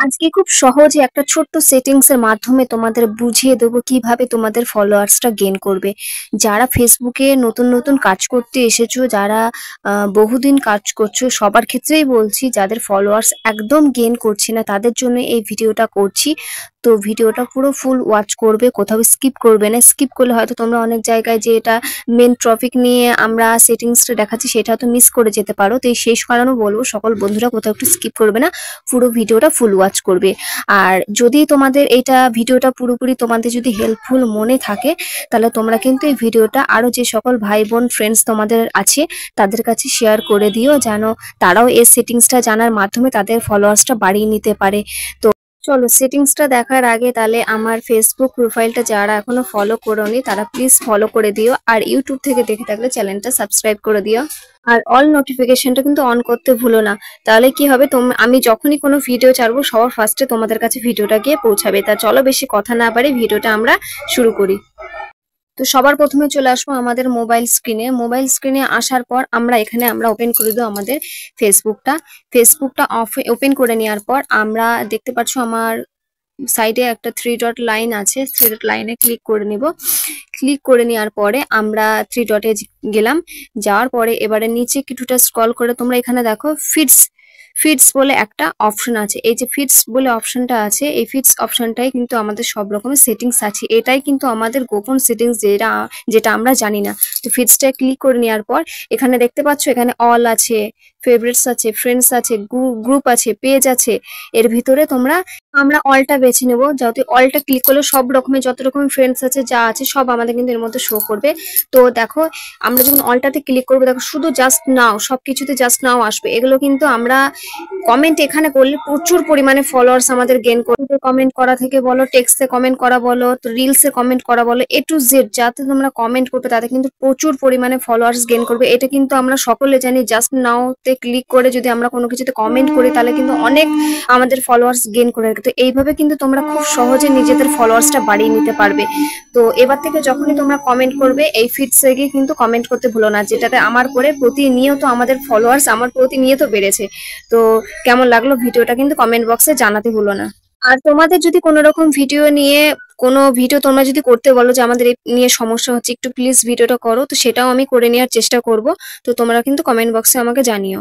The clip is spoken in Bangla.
আজকে খুব সহজে একটা ছোট্ট সেটিংস এর মাধ্যমে তোমাদের বুঝিয়ে দেবো কিভাবে তোমাদের ফলোয়ার্সটা গেইন করবে। যারা ফেসবুকে নতুন নতুন কাজ করতে এসেছো, যারা বহুদিন কাজ করছো, সবার ক্ষেত্রেই বলছি, যাদের ফলোয়ার্স একদম গেইন করছে না তাদের জন্য এই ভিডিওটা করছি। তো ভিডিওটা পুরো ফুল ওয়াচ করবে, কোথাও স্কিপ করবে না। স্কিপ করলে হয়তো তোমরা অনেক জায়গায় যে এটা মেন টপিক নিয়ে আমরা সেটিংসটা দেখাচ্ছি সেটা হয়তো মিস করে যেতে পারো। তো এই শেষ কারণে বলবো সকল বন্ধুরা কোথাও একটু স্কিপ করবে না, পুরো ভিডিওটা ফুল ওয়াচ করবে। আর যদি তোমাদের এইটা ভিডিওটা পুরোপুরি তোমাদের যদি হেল্পফুল মনে থাকে, তাহলে তোমরা কিন্তু এই ভিডিওটা আরো যে সকল ভাই বোন ফ্রেন্ডস তোমাদের আছে তাদের কাছে শেয়ার করে দিও, যেন তারাও এই সেটিংসটা জানার মাধ্যমে তাদের ফলোয়ার্সটা বাড়িয়ে নিতে পারে। তো চলো সেটিংসটা দেখার আগে তাহলে আমার ফেসবুক প্রোফাইলটা যারা এখনো ফলো করোনি তারা প্লিজ ফলো করে দিও, আর ইউটিউব থেকে দেখে থাকলে চ্যানেলটা সাবস্ক্রাইব করে দিও, আর অল নোটিফিকেশনটা কিন্তু অন করতে ভুলো না। তাহলে কি হবে, আমি যখনই কোনো ভিডিও ছাড়বো সবার ফার্স্টে তোমাদের কাছে ভিডিওটা গিয়ে পৌঁছাবে। তা চলো বেশি কথা না পারি ভিডিওটা আমরা শুরু করি। তো সবার প্রথমে চলে আসবো আমাদের মোবাইল স্ক্রিনে আসার পর আমরা ওপেন করে দেবো আমাদের ফেসবুকটা ওপেন করে নেওয়ার পর আমরা দেখতে পাচ্ছ আমার সাইডে একটা থ্রি ডট লাইন আছে, থ্রি ডট লাইনে ক্লিক করে নিব। ক্লিক করে নেওয়ার পরে আমরা থ্রি ডটে গেলাম। যাওয়ার পরে এবারে নিচে কিছুটা স্ক্রল করে তোমরা এখানে দেখো ফিডস বলে একটা অপশন আছে। এই যে ফিডস বলে অপশনটা আছে, এই ফিডস অপশনটাই কিন্তু আমাদের সব রকমের সেটিংস আছে। এটাই কিন্তু আমাদের গোপন সেটিংস, যেটা আমরা জানি না। তো ফিডসটায় ক্লিক করে নেওয়ার পর এখানে দেখতে পাচ্ছ, এখানে অল আছে, ফেভারিটস আছে, ফ্রেন্ডস আছে, গ্রুপ আছে, পেজ আছে। এর ভিতরে আমরা অলটা বেছে নেব। যাতে অলটা ক্লিক করলে সব রকমের যত রকমের ফ্রেন্ডস আছে যা আছে সব আমাদের কিন্তু এর মধ্যে শো করবে। তো দেখো আমরা যখন অলটাতে ক্লিক করবো, দেখো শুধু জাস্ট নাও, সবকিছুতে জাস্ট নাও আসবে। এগুলো কিন্তু আমরা কমেন্ট এখানে করলে প্রচুর পরিমাণে ফলোয়ার্স আমাদের গেইন করবে। কমেন্ট করা থেকে বলো, টেক্সটে কমেন্ট করা বলো, তো রিলসে কমেন্ট করা বলো, এ টু জেড যাতে তোমরা কমেন্ট করবে তাতে কিন্তু প্রচুর পরিমাণে ফলোয়ার্স গেইন করবে। এটা কিন্তু আমরা সকলে জানি। জাস্ট নাওতে ক্লিক করে যদি আমরা কোনো কিছুতে কমেন্ট করি তাহলে কিন্তু অনেক আমাদের ফলোয়ার্স গেইন করে রাখে। তো এইভাবে কিন্তু তোমরা খুব সহজে নিজেদের ফলোয়ার্সটা বাড়িয়ে নিতে পারবে। তো এবার থেকে যখনই তোমরা কমেন্ট করবে এই ফিডসে গিয়ে কিন্তু কমেন্ট করতে ভুলো না, যেটাতে আমার করে প্রতিনিয়ত আমাদের ফলোয়ার্স আমার প্রতিনিয়ত বেড়েছে। তো কেমন লাগলো ভিডিওটা কিন্তু কমেন্ট বক্সে জানাতে ভুলো না। আর তোমাদের যদি কোনো রকম কোনো ভিডিও তোমরা যদি করতে বলো যে আমাদের এই নিয়ে সমস্যা হচ্ছে, একটু প্লিজ ভিডিওটা করো, তো সেটাও আমি করে নেওয়ার চেষ্টা করব। তো তোমরা কিন্তু কমেন্ট বক্সে আমাকে জানিও।